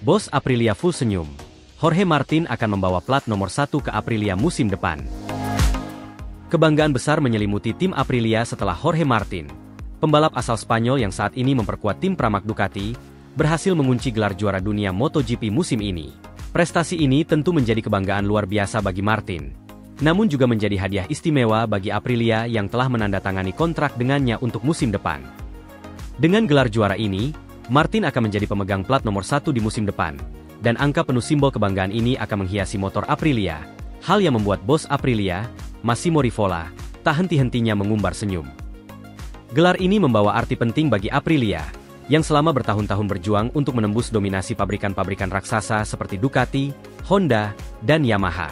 Bos Aprilia full senyum. Jorge Martin akan membawa plat nomor 1 ke Aprilia musim depan. Kebanggaan besar menyelimuti tim Aprilia setelah Jorge Martin, pembalap asal Spanyol yang saat ini memperkuat tim Pramac Ducati, berhasil mengunci gelar juara dunia MotoGP musim ini. Prestasi ini tentu menjadi kebanggaan luar biasa bagi Martin, namun juga menjadi hadiah istimewa bagi Aprilia yang telah menandatangani kontrak dengannya untuk musim depan. Dengan gelar juara ini, Martin akan menjadi pemegang plat nomor 1 di musim depan, dan angka penuh simbol kebanggaan ini akan menghiasi motor Aprilia, hal yang membuat bos Aprilia, Massimo Rivola, tak henti-hentinya mengumbar senyum. Gelar ini membawa arti penting bagi Aprilia, yang selama bertahun-tahun berjuang untuk menembus dominasi pabrikan-pabrikan raksasa seperti Ducati, Honda, dan Yamaha.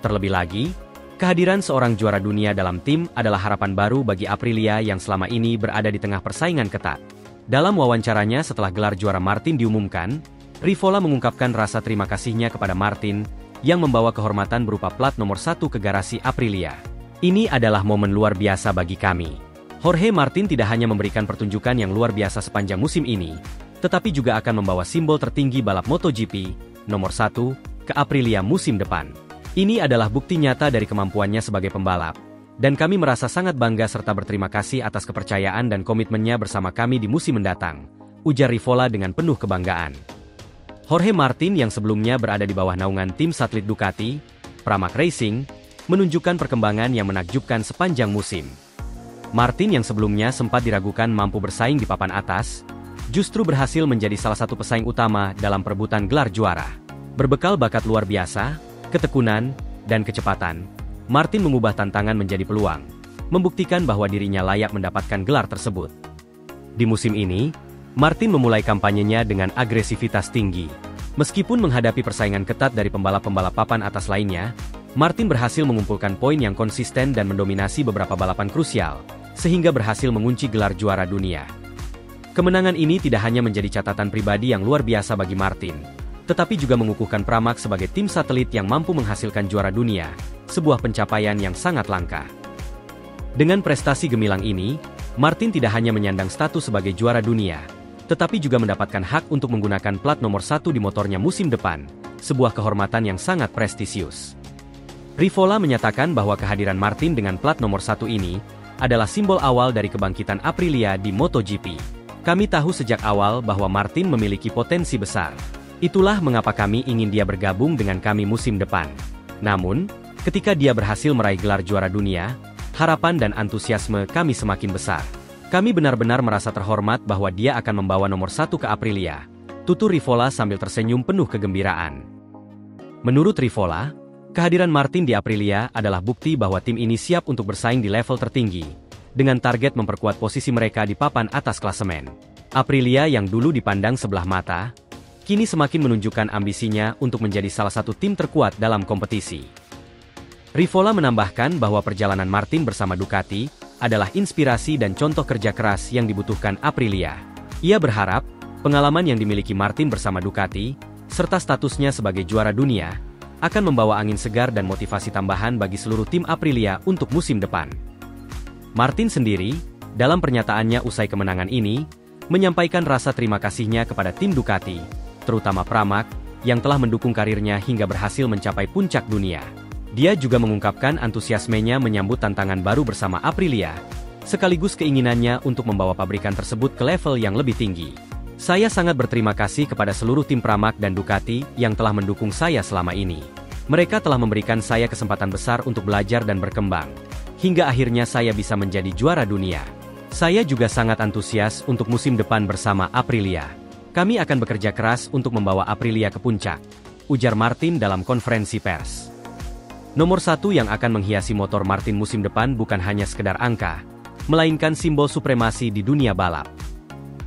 Terlebih lagi, kehadiran seorang juara dunia dalam tim adalah harapan baru bagi Aprilia yang selama ini berada di tengah persaingan ketat. Dalam wawancaranya setelah gelar juara Martin diumumkan, Rivola mengungkapkan rasa terima kasihnya kepada Martin, yang membawa kehormatan berupa plat nomor 1 ke garasi Aprilia. Ini adalah momen luar biasa bagi kami. Jorge Martin tidak hanya memberikan pertunjukan yang luar biasa sepanjang musim ini, tetapi juga akan membawa simbol tertinggi balap MotoGP, nomor 1, ke Aprilia musim depan. Ini adalah bukti nyata dari kemampuannya sebagai pembalap, dan kami merasa sangat bangga serta berterima kasih atas kepercayaan dan komitmennya bersama kami di musim mendatang, ujar Rivola dengan penuh kebanggaan. Jorge Martin yang sebelumnya berada di bawah naungan tim satelit Ducati, Pramac Racing, menunjukkan perkembangan yang menakjubkan sepanjang musim. Martin yang sebelumnya sempat diragukan mampu bersaing di papan atas, justru berhasil menjadi salah satu pesaing utama dalam perebutan gelar juara. Berbekal bakat luar biasa, ketekunan, dan kecepatan, Martin mengubah tantangan menjadi peluang, membuktikan bahwa dirinya layak mendapatkan gelar tersebut. Di musim ini, Martin memulai kampanyenya dengan agresivitas tinggi. Meskipun menghadapi persaingan ketat dari pembalap-pembalap papan atas lainnya, Martin berhasil mengumpulkan poin yang konsisten dan mendominasi beberapa balapan krusial, sehingga berhasil mengunci gelar juara dunia. Kemenangan ini tidak hanya menjadi catatan pribadi yang luar biasa bagi Martin, tetapi juga mengukuhkan Pramac sebagai tim satelit yang mampu menghasilkan juara dunia, sebuah pencapaian yang sangat langka. Dengan prestasi gemilang ini, Martin tidak hanya menyandang status sebagai juara dunia, tetapi juga mendapatkan hak untuk menggunakan plat nomor 1 di motornya musim depan, sebuah kehormatan yang sangat prestisius. Rivola menyatakan bahwa kehadiran Martin dengan plat nomor 1 ini adalah simbol awal dari kebangkitan Aprilia di MotoGP. Kami tahu sejak awal bahwa Martin memiliki potensi besar. Itulah mengapa kami ingin dia bergabung dengan kami musim depan. Namun, ketika dia berhasil meraih gelar juara dunia, harapan dan antusiasme kami semakin besar. Kami benar-benar merasa terhormat bahwa dia akan membawa nomor 1 ke Aprilia, tutur Rivola sambil tersenyum penuh kegembiraan. Menurut Rivola, kehadiran Martin di Aprilia adalah bukti bahwa tim ini siap untuk bersaing di level tertinggi, dengan target memperkuat posisi mereka di papan atas klasemen. Aprilia yang dulu dipandang sebelah mata, kini semakin menunjukkan ambisinya untuk menjadi salah satu tim terkuat dalam kompetisi. Rivola menambahkan bahwa perjalanan Martin bersama Ducati adalah inspirasi dan contoh kerja keras yang dibutuhkan Aprilia. Ia berharap, pengalaman yang dimiliki Martin bersama Ducati, serta statusnya sebagai juara dunia, akan membawa angin segar dan motivasi tambahan bagi seluruh tim Aprilia untuk musim depan. Martin sendiri, dalam pernyataannya usai kemenangan ini, menyampaikan rasa terima kasihnya kepada tim Ducati, terutama Pramac, yang telah mendukung karirnya hingga berhasil mencapai puncak dunia. Dia juga mengungkapkan antusiasmenya menyambut tantangan baru bersama Aprilia, sekaligus keinginannya untuk membawa pabrikan tersebut ke level yang lebih tinggi. Saya sangat berterima kasih kepada seluruh tim Pramac dan Ducati yang telah mendukung saya selama ini. Mereka telah memberikan saya kesempatan besar untuk belajar dan berkembang, hingga akhirnya saya bisa menjadi juara dunia. Saya juga sangat antusias untuk musim depan bersama Aprilia. Kami akan bekerja keras untuk membawa Aprilia ke puncak, ujar Martin dalam konferensi pers. Nomor 1 yang akan menghiasi motor Martin musim depan bukan hanya sekedar angka, melainkan simbol supremasi di dunia balap.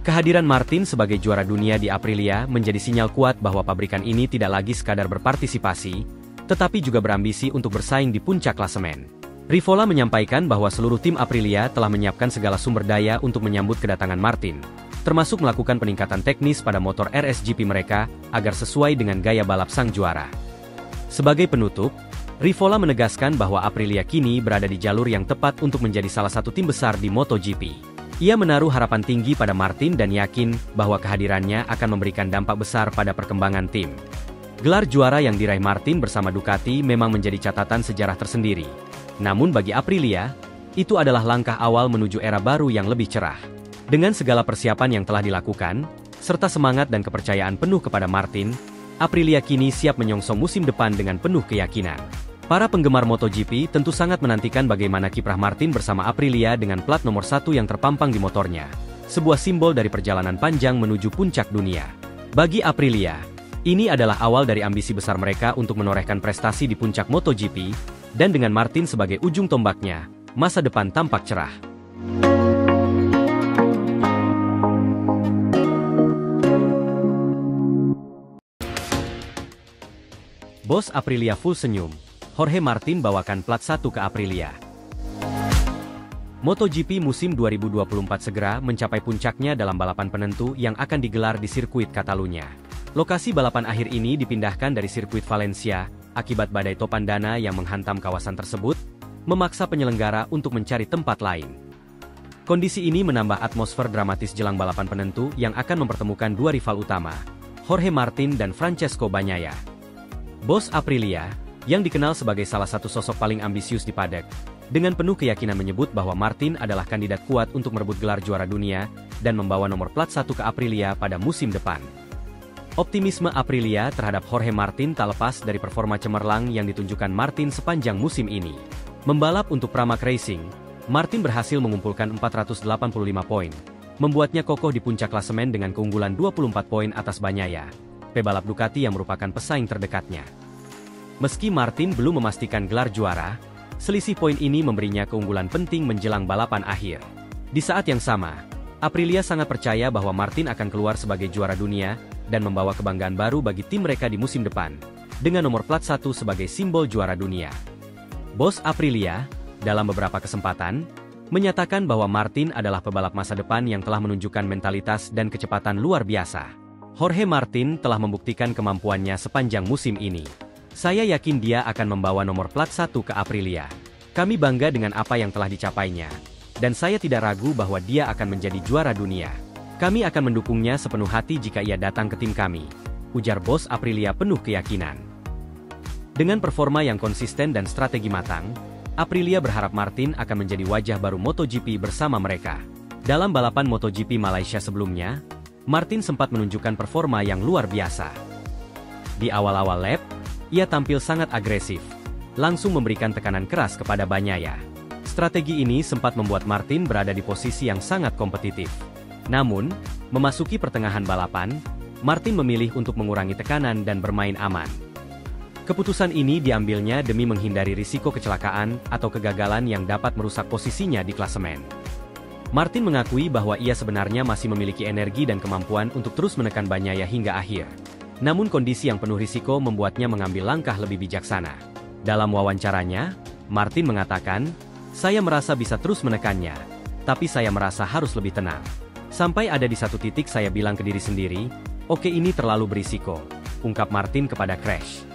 Kehadiran Martin sebagai juara dunia di Aprilia menjadi sinyal kuat bahwa pabrikan ini tidak lagi sekadar berpartisipasi, tetapi juga berambisi untuk bersaing di puncak klasemen. Rivola menyampaikan bahwa seluruh tim Aprilia telah menyiapkan segala sumber daya untuk menyambut kedatangan Martin, termasuk melakukan peningkatan teknis pada motor RSGP mereka agar sesuai dengan gaya balap sang juara. Sebagai penutup, Rivola menegaskan bahwa Aprilia kini berada di jalur yang tepat untuk menjadi salah satu tim besar di MotoGP. Ia menaruh harapan tinggi pada Martin dan yakin bahwa kehadirannya akan memberikan dampak besar pada perkembangan tim. Gelar juara yang diraih Martin bersama Ducati memang menjadi catatan sejarah tersendiri. Namun bagi Aprilia, itu adalah langkah awal menuju era baru yang lebih cerah. Dengan segala persiapan yang telah dilakukan, serta semangat dan kepercayaan penuh kepada Martin, Aprilia kini siap menyongsong musim depan dengan penuh keyakinan. Para penggemar MotoGP tentu sangat menantikan bagaimana kiprah Martin bersama Aprilia dengan plat nomor 1 yang terpampang di motornya. Sebuah simbol dari perjalanan panjang menuju puncak dunia. Bagi Aprilia, ini adalah awal dari ambisi besar mereka untuk menorehkan prestasi di puncak MotoGP, dan dengan Martin sebagai ujung tombaknya, masa depan tampak cerah. Bos Aprilia full senyum, Jorge Martin bawakan plat 1 ke Aprilia. MotoGP musim 2024 segera mencapai puncaknya dalam balapan penentu yang akan digelar di sirkuit Catalunya. Lokasi balapan akhir ini dipindahkan dari sirkuit Valencia, akibat badai topan dana yang menghantam kawasan tersebut, memaksa penyelenggara untuk mencari tempat lain. Kondisi ini menambah atmosfer dramatis jelang balapan penentu yang akan mempertemukan dua rival utama, Jorge Martin dan Francesco Bagnaia. Bos Aprilia, yang dikenal sebagai salah satu sosok paling ambisius di paddock, dengan penuh keyakinan menyebut bahwa Martin adalah kandidat kuat untuk merebut gelar juara dunia dan membawa nomor plat 1 ke Aprilia pada musim depan. Optimisme Aprilia terhadap Jorge Martin tak lepas dari performa cemerlang yang ditunjukkan Martin sepanjang musim ini. Membalap untuk Pramac Racing, Martin berhasil mengumpulkan 485 poin, membuatnya kokoh di puncak klasemen dengan keunggulan 24 poin atas Bagnaia, pebalap Ducati yang merupakan pesaing terdekatnya. Meski Martin belum memastikan gelar juara, selisih poin ini memberinya keunggulan penting menjelang balapan akhir. Di saat yang sama, Aprilia sangat percaya bahwa Martin akan keluar sebagai juara dunia dan membawa kebanggaan baru bagi tim mereka di musim depan, dengan nomor plat 1 sebagai simbol juara dunia. Bos Aprilia, dalam beberapa kesempatan, menyatakan bahwa Martin adalah pebalap masa depan yang telah menunjukkan mentalitas dan kecepatan luar biasa. Jorge Martin telah membuktikan kemampuannya sepanjang musim ini. Saya yakin dia akan membawa nomor plat 1 ke Aprilia. Kami bangga dengan apa yang telah dicapainya. Dan saya tidak ragu bahwa dia akan menjadi juara dunia. Kami akan mendukungnya sepenuh hati jika ia datang ke tim kami, ujar bos Aprilia penuh keyakinan. Dengan performa yang konsisten dan strategi matang, Aprilia berharap Martin akan menjadi wajah baru MotoGP bersama mereka. Dalam balapan MotoGP Malaysia sebelumnya, Martin sempat menunjukkan performa yang luar biasa. Di awal-awal lap, ia tampil sangat agresif, langsung memberikan tekanan keras kepada Bagnaia. Strategi ini sempat membuat Martin berada di posisi yang sangat kompetitif. Namun, memasuki pertengahan balapan, Martin memilih untuk mengurangi tekanan dan bermain aman. Keputusan ini diambilnya demi menghindari risiko kecelakaan atau kegagalan yang dapat merusak posisinya di klasemen. Martin mengakui bahwa ia sebenarnya masih memiliki energi dan kemampuan untuk terus menekan Bagnaia hingga akhir. Namun kondisi yang penuh risiko membuatnya mengambil langkah lebih bijaksana. Dalam wawancaranya, Martin mengatakan, "Saya merasa bisa terus menekannya, tapi saya merasa harus lebih tenang. Sampai ada di satu titik saya bilang ke diri sendiri, oke ini terlalu berisiko," ungkap Martin kepada Crash.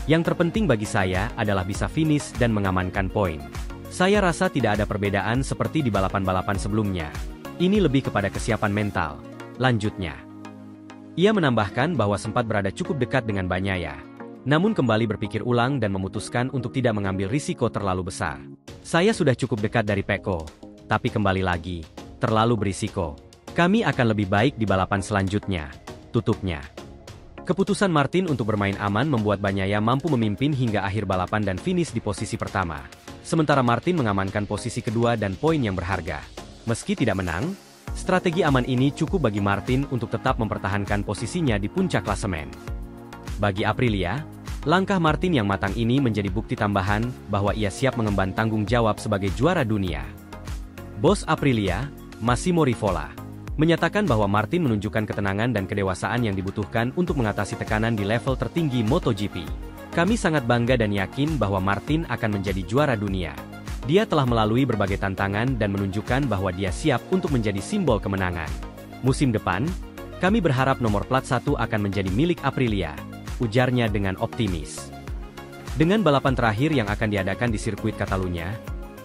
"Yang terpenting bagi saya adalah bisa finish dan mengamankan poin. Saya rasa tidak ada perbedaan seperti di balapan-balapan sebelumnya. Ini lebih kepada kesiapan mental," lanjutnya. Ia menambahkan bahwa sempat berada cukup dekat dengan Bagnaia, namun kembali berpikir ulang dan memutuskan untuk tidak mengambil risiko terlalu besar. "Saya sudah cukup dekat dari Pecco, tapi kembali lagi, terlalu berisiko. Kami akan lebih baik di balapan selanjutnya," tutupnya. Keputusan Martin untuk bermain aman membuat Bagnaia mampu memimpin hingga akhir balapan dan finish di posisi pertama. Sementara Martin mengamankan posisi kedua dan poin yang berharga. Meski tidak menang, strategi aman ini cukup bagi Martin untuk tetap mempertahankan posisinya di puncak klasemen. Bagi Aprilia, langkah Martin yang matang ini menjadi bukti tambahan bahwa ia siap mengemban tanggung jawab sebagai juara dunia. Bos Aprilia, Massimo Rivola, menyatakan bahwa Martin menunjukkan ketenangan dan kedewasaan yang dibutuhkan untuk mengatasi tekanan di level tertinggi MotoGP. "Kami sangat bangga dan yakin bahwa Martin akan menjadi juara dunia. Dia telah melalui berbagai tantangan dan menunjukkan bahwa dia siap untuk menjadi simbol kemenangan. Musim depan, kami berharap nomor plat 1 akan menjadi milik Aprilia," ujarnya dengan optimis. Dengan balapan terakhir yang akan diadakan di sirkuit Catalunya,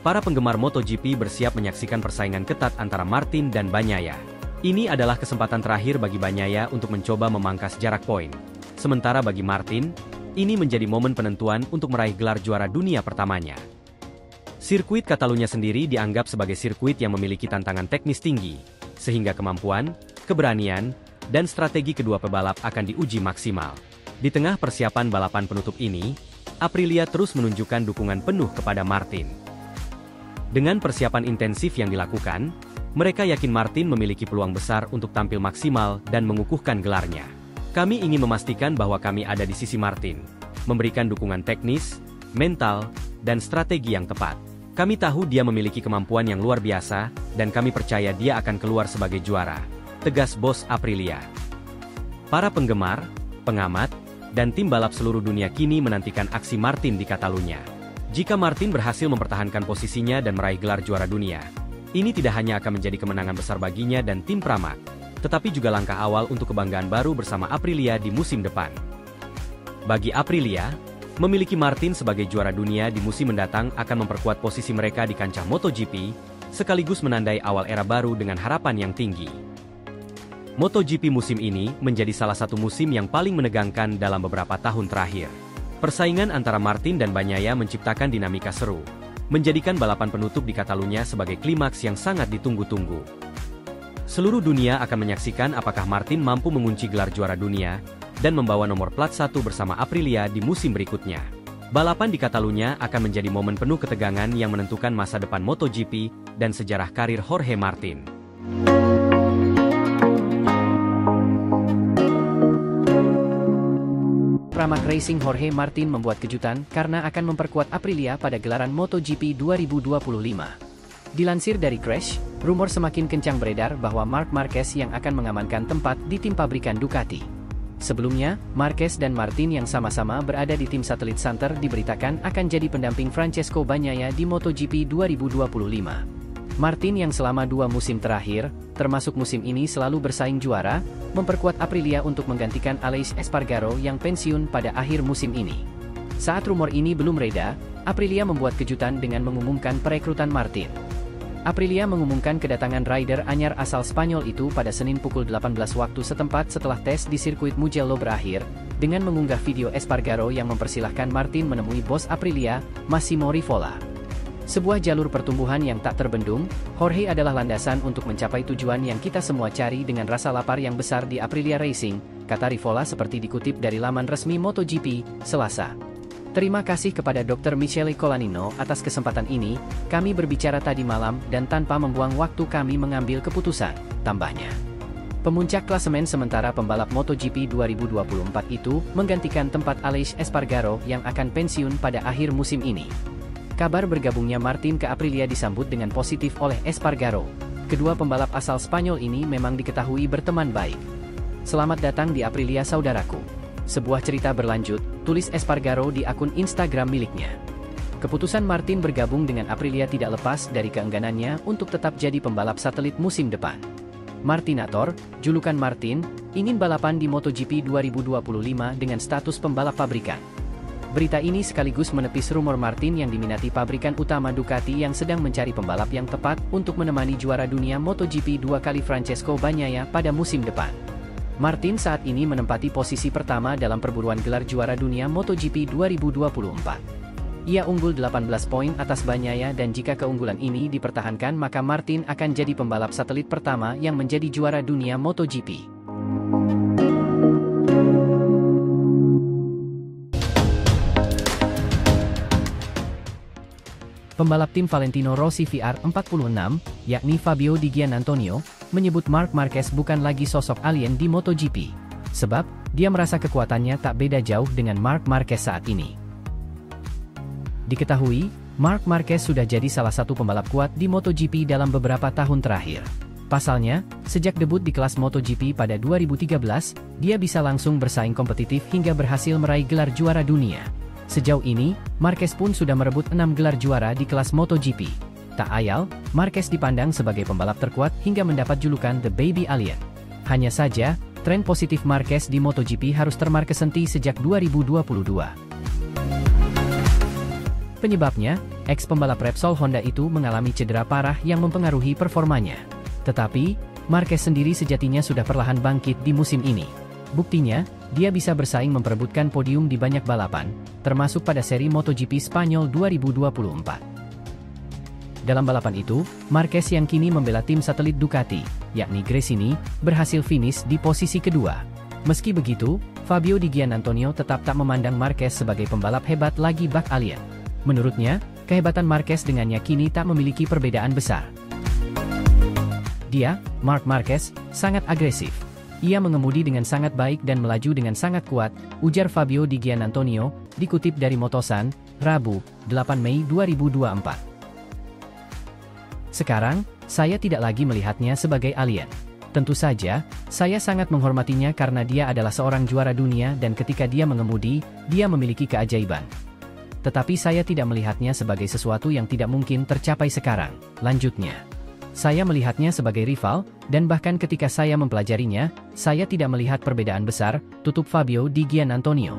Para penggemar MotoGP bersiap menyaksikan persaingan ketat antara Martin dan Bagnaia. Ini adalah kesempatan terakhir bagi Bagnaia untuk mencoba memangkas jarak poin. Sementara bagi Martin, ini menjadi momen penentuan untuk meraih gelar juara dunia pertamanya. Sirkuit Catalunya sendiri dianggap sebagai sirkuit yang memiliki tantangan teknis tinggi, sehingga kemampuan, keberanian, dan strategi kedua pebalap akan diuji maksimal. Di tengah persiapan balapan penutup ini, Aprilia terus menunjukkan dukungan penuh kepada Martin. Dengan persiapan intensif yang dilakukan, mereka yakin Martin memiliki peluang besar untuk tampil maksimal dan mengukuhkan gelarnya. Kami ingin memastikan bahwa kami ada di sisi Martin, memberikan dukungan teknis, mental, dan strategi yang tepat. Kami tahu dia memiliki kemampuan yang luar biasa, dan kami percaya dia akan keluar sebagai juara, tegas bos Aprilia. Para penggemar, pengamat, dan tim balap seluruh dunia kini menantikan aksi Martin di Catalunya. Jika Martin berhasil mempertahankan posisinya dan meraih gelar juara dunia, ini tidak hanya akan menjadi kemenangan besar baginya dan tim Pramac, tetapi juga langkah awal untuk kebanggaan baru bersama Aprilia di musim depan. Bagi Aprilia, memiliki Martin sebagai juara dunia di musim mendatang akan memperkuat posisi mereka di kancah MotoGP, sekaligus menandai awal era baru dengan harapan yang tinggi. MotoGP musim ini menjadi salah satu musim yang paling menegangkan dalam beberapa tahun terakhir. Persaingan antara Martin dan Bagnaia menciptakan dinamika seru, menjadikan balapan penutup di Catalunya sebagai klimaks yang sangat ditunggu-tunggu. Seluruh dunia akan menyaksikan apakah Martin mampu mengunci gelar juara dunia dan membawa nomor plat 1 bersama Aprilia di musim berikutnya. Balapan di Catalunya akan menjadi momen penuh ketegangan yang menentukan masa depan MotoGP dan sejarah karir Jorge Martin. Pramac Racing Jorge Martin membuat kejutan karena akan memperkuat Aprilia pada gelaran MotoGP 2025. Dilansir dari Crash, rumor semakin kencang beredar bahwa Marc Marquez yang akan mengamankan tempat di tim pabrikan Ducati. Sebelumnya, Marquez dan Martin yang sama-sama berada di tim satelit Santer diberitakan akan jadi pendamping Francesco Bagnaia di MotoGP 2025. Martin yang selama 2 musim terakhir, termasuk musim ini selalu bersaing juara, memperkuat Aprilia untuk menggantikan Aleix Espargaro yang pensiun pada akhir musim ini. Saat rumor ini belum reda, Aprilia membuat kejutan dengan mengumumkan perekrutan Martin. Aprilia mengumumkan kedatangan rider anyar asal Spanyol itu pada Senin pukul 18 waktu setempat setelah tes di sirkuit Mugello berakhir, dengan mengunggah video Espargaro yang mempersilahkan Martin menemui bos Aprilia, Massimo Rivola. Sebuah jalur pertumbuhan yang tak terbendung, Jorge adalah landasan untuk mencapai tujuan yang kita semua cari dengan rasa lapar yang besar di Aprilia Racing, kata Rivola seperti dikutip dari laman resmi MotoGP, Selasa. Terima kasih kepada Dr. Michele Colanino atas kesempatan ini, kami berbicara tadi malam dan tanpa membuang waktu kami mengambil keputusan, tambahnya. Pemuncak klasemen sementara pembalap MotoGP 2024 itu menggantikan tempat Aleix Espargaro yang akan pensiun pada akhir musim ini. Kabar bergabungnya Martin ke Aprilia disambut dengan positif oleh Espargaro. Kedua pembalap asal Spanyol ini memang diketahui berteman baik. Selamat datang di Aprilia saudaraku. Sebuah cerita berlanjut, tulis Espargaro di akun Instagram miliknya. Keputusan Martin bergabung dengan Aprilia tidak lepas dari keengganannya untuk tetap jadi pembalap satelit musim depan. Martinator, julukan Martin, ingin balapan di MotoGP 2025 dengan status pembalap pabrikan. Berita ini sekaligus menepis rumor Martin yang diminati pabrikan utama Ducati yang sedang mencari pembalap yang tepat untuk menemani juara dunia MotoGP 2 kali Francesco Bagnaia pada musim depan. Martin saat ini menempati posisi pertama dalam perburuan gelar juara dunia MotoGP 2024. Ia unggul 18 poin atas Bagnaia dan jika keunggulan ini dipertahankan maka Martin akan jadi pembalap satelit pertama yang menjadi juara dunia MotoGP. Pembalap tim Valentino Rossi VR46, yakni Fabio Di Giannantonio, menyebut Marc Marquez bukan lagi sosok alien di MotoGP. Sebab, dia merasa kekuatannya tak beda jauh dengan Marc Marquez saat ini. Diketahui, Marc Marquez sudah jadi salah satu pembalap kuat di MotoGP dalam beberapa tahun terakhir. Pasalnya, sejak debut di kelas MotoGP pada 2013, dia bisa langsung bersaing kompetitif hingga berhasil meraih gelar juara dunia. Sejauh ini, Marquez pun sudah merebut 6 gelar juara di kelas MotoGP. Tak ayal, Marquez dipandang sebagai pembalap terkuat hingga mendapat julukan The Baby Alien. Hanya saja, tren positif Marquez di MotoGP harus termarkes henti sejak 2022. Penyebabnya, ex-pembalap Repsol Honda itu mengalami cedera parah yang mempengaruhi performanya. Tetapi, Marquez sendiri sejatinya sudah perlahan bangkit di musim ini. Buktinya, dia bisa bersaing memperebutkan podium di banyak balapan, termasuk pada seri MotoGP Spanyol 2024. Dalam balapan itu, Marquez yang kini membela tim satelit Ducati, yakni Gresini, berhasil finish di posisi kedua. Meski begitu, Fabio Di Giannantonio tetap tak memandang Marquez sebagai pembalap hebat lagi bak alien. Menurutnya, kehebatan Marquez dengannya kini tak memiliki perbedaan besar. Dia, Marc Marquez, sangat agresif. Ia mengemudi dengan sangat baik dan melaju dengan sangat kuat, ujar Fabio Di Giannantonio, dikutip dari Motosan, Rabu, 8 Mei 2024. Sekarang, saya tidak lagi melihatnya sebagai alien. Tentu saja, saya sangat menghormatinya karena dia adalah seorang juara dunia dan ketika dia mengemudi, dia memiliki keajaiban. Tetapi saya tidak melihatnya sebagai sesuatu yang tidak mungkin tercapai sekarang, lanjutnya. Saya melihatnya sebagai rival, dan bahkan ketika saya mempelajarinya, saya tidak melihat perbedaan besar, tutup Fabio Di Giannantonio.